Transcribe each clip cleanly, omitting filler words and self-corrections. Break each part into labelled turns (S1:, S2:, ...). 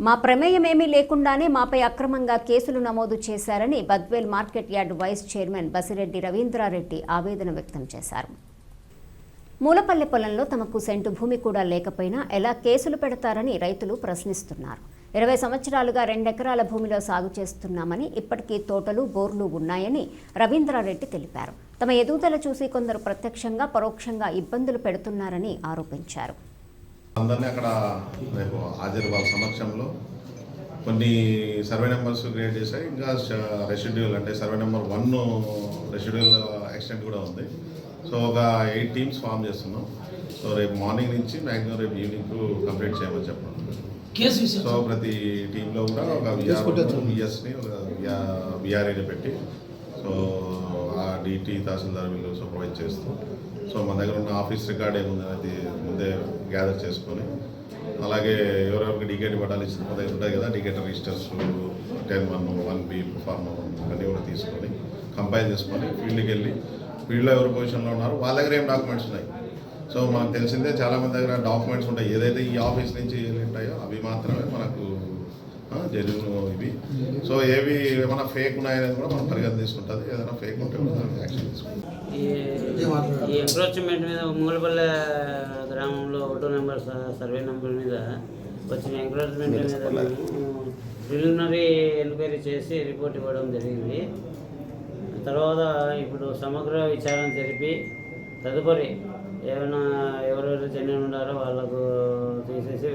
S1: మా ప్రమేయమేమీ లేకుండానే మాపై అక్రమంగా కేసులు నమోదు చేశారని Badvel market yard vice chairman Basireddy Ravindra Reddy ఆవేదన వ్యక్తం చేశారు. మూలపల్లె పొలంలో తమకు సెంటు భూమి కూడా లేకపోయినా ఎలా కేసులు పెడతారని రైతులు ప్రశ్నిస్తున్నారు. 20 సంవత్సరాలుగా 2 ఎకరాల భూమిలో సాగు చేస్తున్నామని, ఇప్పటికీ తోటలు, బోర్లు ఉన్నాయని రవీంద్రారెడ్డి తెలిపారు. తమ ఎదుగుదల చూసి కొందరు ప్రత్యక్షంగా, పరోక్షంగా ఇబ్బందులు పెడుతున్నారని ఆరోపించారు.
S2: అందరినీ అక్కడ రేపు హాజరు వాళ్ళ సమక్షంలో కొన్ని సర్వే నెంబర్స్ క్రియేట్ చేశారు. ఇంకా రెసిడ్యూల్ అంటే సర్వే నెంబర్ 1 రెసిడ్యూల్ ఎక్స్టెంట్ కూడా ఉంది. సో ఒక 8 టీమ్స్ ఫామ్ చేస్తున్నాం. సో రేపు మార్నింగ్ నుంచి మ్యాక్సిమం రేపు ఈవినింగ్ కంప్లీట్ చేయమని చెప్పడం. సో ప్రతి టీంలో కూడా ఒక విఎస్ని ఒక విఆర్ఏని పెట్టి సో ఆ డిటి తహసీల్దార్ వీళ్ళు సూపర్వైజ్ చేస్తూ సో మన దగ్గర ఉన్న ఆఫీస్ రికార్డ్ ఏముంది అనేది ముందే గ్యాదర్ చేసుకొని, అలాగే ఎవరెవరికి డికేట్ పట్టాలు ఇచ్చిన మన దగ్గర ఉంటాయి కదా, డికేట్ రిజిస్టర్స్ 10(1), 1B, ఫార్మ్ అన్నీ కూడా తీసుకొని కంపైల్ చేసుకొని ఫీల్డ్కి వెళ్ళి ఫీల్డ్లో ఎవరి పొజిషన్లో ఉన్నారు వాళ్ళ దగ్గర ఏం డాక్యుమెంట్స్ ఉన్నాయి. సో మనకు తెలిసిందే చాలామంది దగ్గర డాక్యుమెంట్స్ ఉంటాయి. ఏదైతే ఈ ఆఫీస్ నుంచి ఉంటాయో అవి మాత్రమే మనకు జెన్యూన్ ఇవి. సో ఏవి ఏమైనా ఫేక్ ఉన్నాయనేది కూడా మనం పరిగణ తీసుకుంటుంది. ఏదైనా ఫేక్ ఉంటే కూడా యాక్షన్ తీసుకుంటాం.
S3: ఈ ఎంక్రోచ్మెంట్ మీద మూలపల్లె గ్రామంలో 1 నెంబర్ సర్వే నెంబర్ మీద వచ్చిన ఎంక్రోచ్మెంట్ మీద ప్రిలిమినరీ ఎంక్వైరీ చేసి రిపోర్ట్ ఇవ్వడం జరిగింది. తర్వాత ఇప్పుడు సమగ్ర విచారణ జరిపి తదుపరి ఏమైనా ఎవరెవరు జెన్యూన్ ఉన్నారో వాళ్ళకు తీసేసి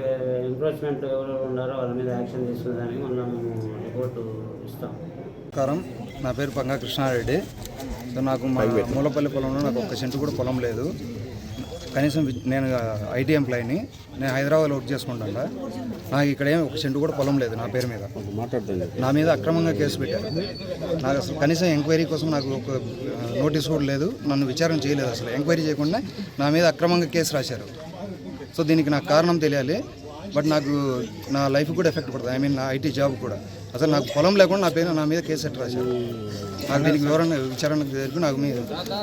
S3: ఎంక్రోచ్మెంట్ ఎవరెవరు ఉన్నారో వాళ్ళ మీద యాక్షన్ తీసుకునేదానికి మనం రిపోర్టు ఇస్తాం.
S4: నమస్కారం, నా పేరు పంగా కృష్ణారెడ్డి. సో నాకు మూలపల్లి పొలంలో నాకు 1 సెంటు కూడా పొలం లేదు. కనీసం నేను ఐటీ ఎంప్లాయీని, నేను హైదరాబాద్లో వర్క్ చేసుకుంటా. నాకు ఇక్కడ ఏమి 1 సెంటు కూడా పొలం లేదు నా పేరు మీద. నా మీద అక్రమంగా కేసు పెట్టారు. నాకు అసలు కనీసం ఎంక్వైరీ కోసం నాకు ఒక నోటీస్ కూడా లేదు. నన్ను విచారణ చేయలేదు. అసలు ఎంక్వైరీ చేయకుండా నా మీద అక్రమంగా కేసు రాశారు. సో దీనికి నాకు కారణం తెలియాలి. బట్ నాకు నా లైఫ్ కూడా ఎఫెక్ట్ పడుతుంది. ఐ మీన్ నా ఐటీ జాబ్ కూడా. అసలు నాకు పొలం లేకుండా నా మీద కేసు ఎట్లా రాశారు? నాకు దీనికి విచారణ జరిపి నాకు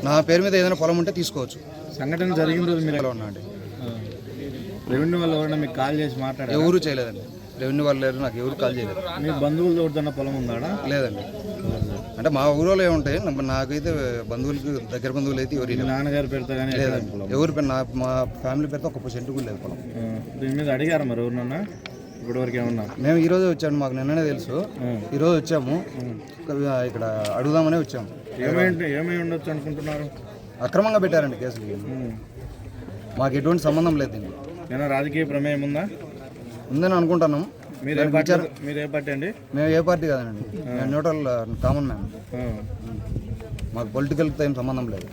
S4: నా పేరు మీద ఏదైనా పొలం ఉంటే తీసుకోవచ్చు.
S5: సంఘటన జరిగిన రోజు మీరు ఎలా ఉన్నా అండి? రెవెన్యూ వాళ్ళు ఎవరైనా మీకు కాల్ చేసి మాట్లాడారు?
S4: ఎవరు చేయలేదండి. రెవెన్యూ వాళ్ళు లేరు, నాకు ఎవరు కాల్ చేయలేదు.
S5: మీ బంధువులతో ఎవరిదన్నా పొలం ఉందా?
S4: లేదండి. అంటే మా ఊరిలో ఏముంటాయి, నాకైతే బంధువులకి దగ్గర బంధువులు అయితే ఎవరు
S5: నాన్నగారి పేరుతో కానీ
S4: లేదండి. ఎవరి పేరు మా ఫ్యామిలీ పేరుతో 1 సెంటు కూడా లేదు పొలం.
S5: దీని మీద అడిగారు మరి ఎవరినన్నా ఇప్పటివరకు ఏమన్నా?
S4: మేము ఈరోజు వచ్చాము, మాకు నిన్ననే తెలుసు. ఈరోజు వచ్చాము, ఇక్కడ అడుగుదామనే వచ్చాము.
S5: ఏమై ఉండొచ్చు అనుకుంటున్నారు?
S4: అక్రమంగా పెట్టారండి కేసులు. మాకు ఎటువంటి సంబంధం లేదు దీనికి.
S5: ఏమైనా రాజకీయ ప్రమేయం ఉందా?
S4: ఉందని అనుకుంటున్నాం.
S5: మీరు ఏ పార్టీ అండి?
S4: మేము ఏ పార్టీ కాదండి, మేము న్యూట్రల్ కామన్ మ్యాన్. మాకు పొలిటికల్తో ఏం సంబంధం లేదు.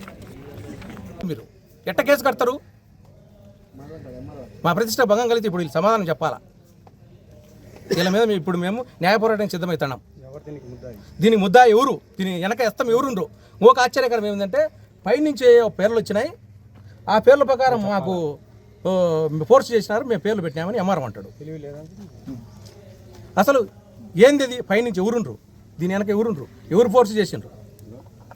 S6: మీరు ఎట్ట కేసు కడతారు? మా ప్రతిష్ట భంగం కలిగితే ఇప్పుడు వీళ్ళు సమాధానం చెప్పాలా? వీళ్ళ మీద ఇప్పుడు మేము న్యాయ పోరాటానికి సిద్ధమవుతున్నాం. దీనికి ముద్దా ఎవరు? దీని వెనక ఇస్తాం ఎవరుండ్రు? ఒక ఆశ్చర్యకరం ఏమిటంటే పైనుంచి పేర్లు వచ్చినాయి. ఆ పేర్ల ప్రకారం మాకు ఫోర్స్ చేసినారు, మేము పేర్లు పెట్టినామని ఎంఆర్ఎం అంటాడు. అసలు ఏంది ఇది? పైనుంచి ఎవరుండ్రు? దీని వెనక ఎవరుండ్రు? ఎవరు ఫోర్స్ చేసిండ్రు?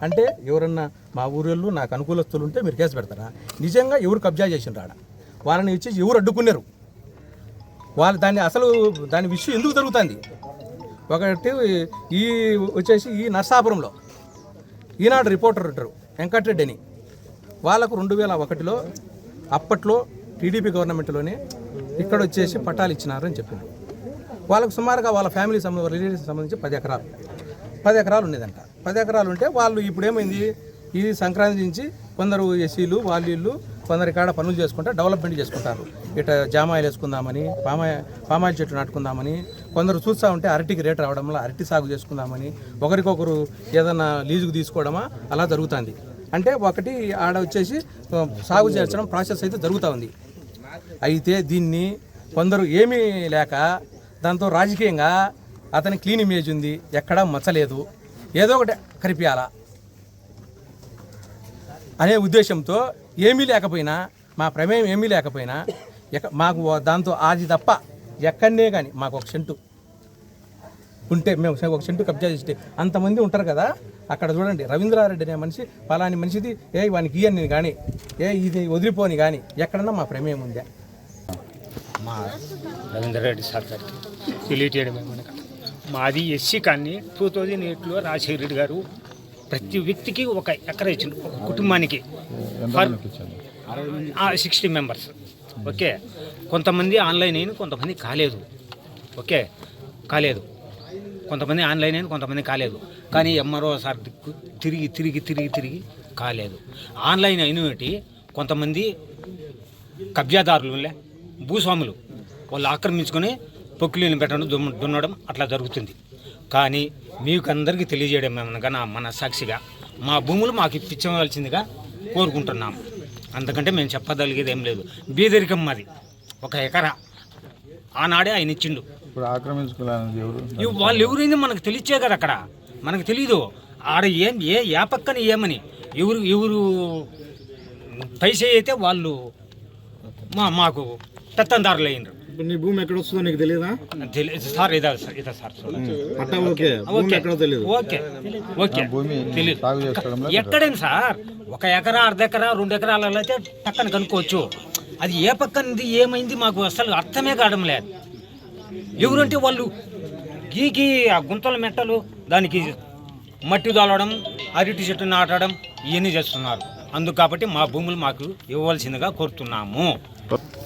S6: అంటే ఎవరన్నా మా ఊరిళ్ళు నాకు అనుకూలస్తులు ఉంటే మీరు కేసు పెడతారా? నిజంగా ఎవరు కబ్జా చేసిండ్రు ఆడ? వాళ్ళని ఇచ్చేసి ఎవరు అడ్డుకున్నారు? వాళ్ళు దాని విషయం ఎందుకు జరుగుతుంది? ఒకటి ఈ వచ్చేసి ఈ నర్సాపురంలో ఈనాడు రిపోర్టర్ ఉంటారు వెంకటరెడ్డి అని, వాళ్ళకు 2001లో అప్పట్లో టీడీపీ గవర్నమెంట్లోనే ఇక్కడ వచ్చేసి పట్టాలు ఇచ్చినారు అని చెప్పింది. వాళ్ళకు సుమారుగా వాళ్ళ ఫ్యామిలీ రిలేటివ్స్కి సంబంధించి 10 ఎకరాలు ఉండేదంట. 10 ఎకరాలు ఉంటే వాళ్ళు ఇప్పుడు ఏమైంది, ఈ సంక్రాంతి నుంచి కొందరు ఎస్సీలు వాళ్ళు కొందరి కాడ పనులు చేసుకుంటా డెవలప్మెంట్ చేసుకుంటారు. ఇట జామాయిలు వేసుకుందామని, పామాయిల్ చెట్లు నాటుకుందామని, కొందరు చూస్తూ ఉంటే అరటికి రేటు రావడం వల్ల అరటి సాగు చేసుకుందామని, ఒకరికొకరు ఏదన్నా లీజుకు తీసుకోవడమా అలా జరుగుతుంది. అంటే ఒకటి ఆడ వచ్చేసి సాగు చేర్చడం ప్రాసెస్ అయితే జరుగుతూ ఉంది. అయితే దీన్ని కొందరు ఏమీ లేక దాంతో రాజకీయంగా అతని క్లీన్ ఇమేజ్ ఉంది, ఎక్కడా మచ్చలేదు, ఏదో ఒకటి కరిపియాలా అనే ఉద్దేశంతో ఏమీ లేకపోయినా, మా ప్రమేయం ఏమీ లేకపోయినా మాకు దాంతో అది తప్ప ఎక్కడనే కానీ మాకు 1 సెంటు ఉంటే మేము 1 సెంటు కబ్జా చేస్తే అంతమంది ఉంటారు కదా. అక్కడ చూడండి, రవీంద్రారెడ్డి అనే మనిషి పలాని మనిషిది వానికి ఇయని కానీ ఇది వదిలిపోని కానీ ఎక్కడన్నా మా ప్రమేయం ఉందా?
S7: మా రవీంద్రారెడ్డి సార్ తెలియజేయడమే మనకు. మాది ఎస్సీ కానీ 2008లో రాజశేఖర రెడ్డి గారు ప్రతి వ్యక్తికి 1 ఎకరా ఇచ్చిండు, ఒక కుటుంబానికి 60 మెంబర్స్. ఓకే, కొంతమంది ఆన్లైన్ అయిన కొంతమంది కాలేదు. ఓకే, కాలేదు, కొంతమంది ఆన్లైన్ అయిన కొంతమంది కాలేదు. కానీ ఎంఆర్ఓ సార్ తిరిగి కాలేదు. ఆన్లైన్ అయినటి కొంతమంది కబ్జాదారులు, భూస్వాములు వాళ్ళు ఆక్రమించుకొని పొక్కులీని పెట్టడం, దున్నడం అట్లా జరుగుతుంది. కానీ మీకు అందరికీ తెలియజేయడం ఏమనగా మన సాక్షిగా మా భూములు మాకు ఇప్పించవలసిందిగా కోరుకుంటున్నాము. అంతకంటే మేము చెప్పగలిగేది ఏం లేదు. బీదరికం మాది, 1 ఎకరా ఆనాడే ఆయన ఇచ్చిండు.
S5: ఇప్పుడు ఆక్రమించుకోవాలని
S7: వాళ్ళు ఎవరైంది మనకు తెలియచే కదా, అక్కడ మనకు తెలీదు. ఆడ ఏ పక్కన ఏమని ఎవరు పైసే అయితే వాళ్ళు మాకు పెత్తందారులు అయినరు.
S5: ఇప్పుడు నీ భూమి ఎక్కడ వస్తుందో నీకు తెలియదా?
S7: సార్ ఇదా సార్
S5: పట్టా ఓకే, భూమి ఎక్కడో తెలియదు.
S7: ఓకే తెలియదు
S5: సాగు చేసుకోవడంలో
S7: ఎక్కడైనా సార్ 1 ఎకరా, 1/2 ఎకరా, 2 ఎకరాలలో అయితే పక్కన కనుక్కోవచ్చు. అది ఏ పక్కనది ఏమైంది మాకు అసలు అర్థమే కావడం లేదు. ఎవరంటే వాళ్ళు గీకి ఆ గుంతల మెట్టలు దానికి మట్టి దోలడం, అరటి చెట్టు నాటడం ఇవన్నీ చేస్తున్నారు. అందుకు కాబట్టి మా భూములు మాకు ఇవ్వవలసిందిగా కోరుతున్నాము.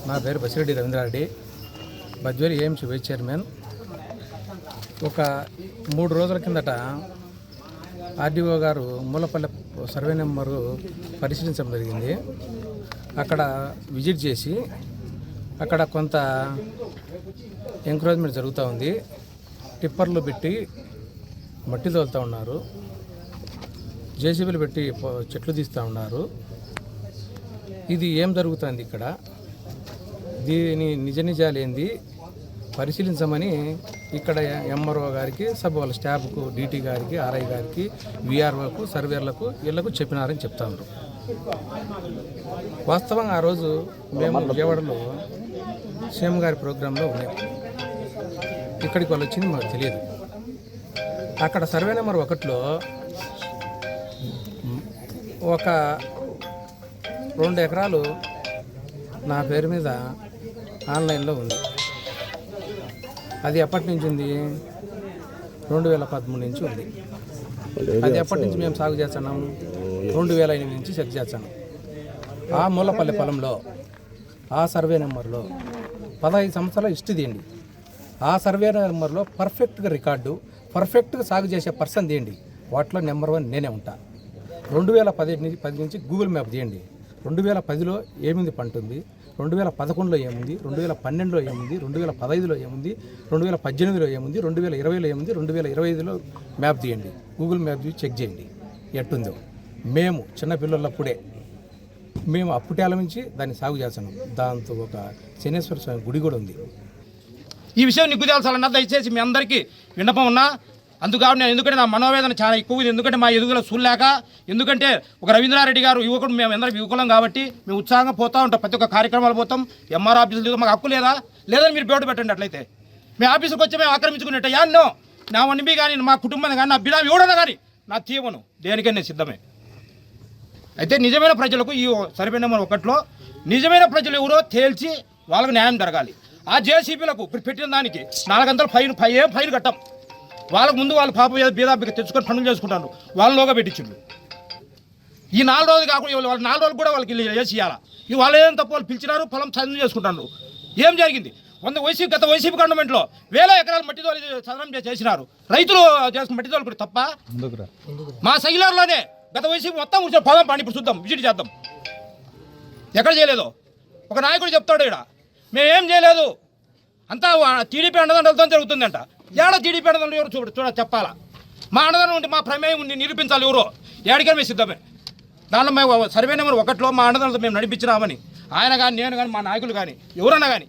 S6: నా పేరు Basireddy Ravindra Reddy, Badvel AMC vice chairman. ఒక 3 రోజుల కిందట ఆర్డీఓ గారు మూలపల్లె సర్వే నెంబరు పరిశీలించడం జరిగింది. అక్కడ విజిట్ చేసి అక్కడ కొంత ఎంకరేజ్మెంట్ జరుగుతూ ఉంది. టిప్పర్లు పెట్టి మట్టి తోలుతూ ఉన్నారు, జేసీబీలు పెట్టి చెట్లు తీస్తూ ఉన్నారు. ఇది ఏం జరుగుతుంది ఇక్కడ, దీని నిజాలు ఏంది పరిశీలించమని ఇక్కడ ఎంఆర్ఓ గారికి, వాళ్ళ స్టాఫ్కు, డీటీ గారికి, ఆర్ఐ గారికి, విఆర్ఓకు, సర్వేర్లకు వీళ్ళకు చెప్పినారని చెప్తా ఉన్నారు. వాస్తవంగా ఆ రోజు మేము విజయవాడలో సీఎం గారి ప్రోగ్రాంలో ఉన్నాం. ఇక్కడికి వాళ్ళు వచ్చింది మాకు తెలియదు. అక్కడ సర్వే నెంబర్ 1లో ఒక 2 ఎకరాలు నా పేరు మీద ఆన్లైన్లో ఉంది. అది ఎప్పటి నుంచి ఉంది? 2013 నుంచి ఉంది. అది ఎప్పటి నుంచి మేము సాగు చేస్తున్నాము? 2008 నుంచి చెక్ చేస్తాను. ఆ మూలపల్లి పొలంలో ఆ సర్వే నెంబర్లో 15 సంవత్సరాల హిస్టరీ తీయండి. ఆ సర్వే నెంబర్లో పర్ఫెక్ట్గా రికార్డు, పర్ఫెక్ట్గా సాగు చేసే పర్సన్ తీయండి. వాటిలో నెంబర్ 1 నేనే ఉంటా. 2010 నుంచి గూగుల్ మ్యాప్ తీయండి. 2010లో ఏముంది పంట ఉంది, 2011లో ఏముంది, 2012లో ఏముంది, 2015లో ఏముంది, 2018లో ఏముంది, 2020లో ఏముంది, 2025లో మ్యాప్ తీయండి. గూగుల్ మ్యాప్ తీసి చెక్ చేయండి ఎట్టుందో. మేము చిన్నపిల్లలప్పుడే మేము అప్పుటేల నుంచి దాన్ని సాగు చేస్తున్నాం. దాంతో ఒక శనేశ్వర స్వామి గుడి కూడా ఉంది.
S8: ఈ విషయం నీకు తెలుసాలన్నా దయచేసి మీ అందరికీ విన్నపం ఉన్నా. అందుకని నేను ఎందుకంటే నా మనోవేదన చాలా ఎక్కువ, ఎందుకంటే మా ఎదుగుదల చూడలేక, ఎందుకంటే ఒక రవీంద్రారెడ్డి గారు యువకుడు, మేము అందరం యువకులం కాబట్టి మేము ఉత్సాహంగా పోతూ ఉంటాం, ప్రతి ఒక్క కార్యక్రమాలు పోతాం. ఎంఆర్ ఆఫీసులు మాకు హక్కు లేదని మీరు బయట పెట్టండి. అట్లయితే మేము ఆఫీసుకి వచ్చి మేము ఆక్రమించుకున్నట్టు యాన్నో నా వన్బి కానీ, మా కుటుంబాన్ని కానీ, నా బిడా ఎవడన్నా కానీ నా తీయమను దేనికైనా సిద్ధమే. అయితే నిజమైన ప్రజలకు ఈ సర్వే నెంబర్ 1లో నిజమైన ప్రజలు ఎవరో తేల్చి వాళ్ళకు న్యాయం జరగాలి. ఆ జేసీబీలకు పెట్టిన దానికి 400 ఫైన్ కట్టాం. వాళ్ళకు ముందు వాళ్ళు పాప బీదాబికి తెచ్చుకొని పనులు చేసుకుంటారు, వాళ్ళలోగా పెట్టించుండ్రు. ఈ 4 రోజులు కాకుండా వాళ్ళు 4 రోజులు కూడా వాళ్ళకి వేసి ఇవ్వాలా. ఈ వాళ్ళు ఏం తప్ప వాళ్ళు పిలిచినారు, పొలం చదువు చేసుకుంటారు. ఏం జరిగింది? గత వైసీపీ గవర్నమెంట్లో 1000 ఎకరాలు మట్టి తోలి చదరం చేసినారు. రైతులు చేసుకుని మట్టి తోలుకుంటే తప్ప. మా సైలర్లోనే గత వైసీపీ మొత్తం కూర్చొని పొలం పండి ఇప్పుడు చూద్దాం, విజిట్ చేద్దాం. ఎక్కడ చేయలేదు. ఒక నాయకుడు చెప్తాడు ఇక్కడ మేమేం చేయలేదు, అంతా టీడీపీ అండదండలతో జరుగుతుందంట. ఏడ టీడీపీ అండదండలు ఎవరు చూడ చెప్పాలా. మా అండదండం ఉంటే మా ప్రమేయం ఉంది, నిరూపించాలి. ఎవరో ఏడికైనా మేము సిద్ధమే. దాంట్లో మేము సర్వే నెంబర్ 1లో మా అండదండలతో మేము నడిపించినామని ఆయన కానీ, నేను కానీ, మా నాయకులు కానీ ఎవరన్నా కానీ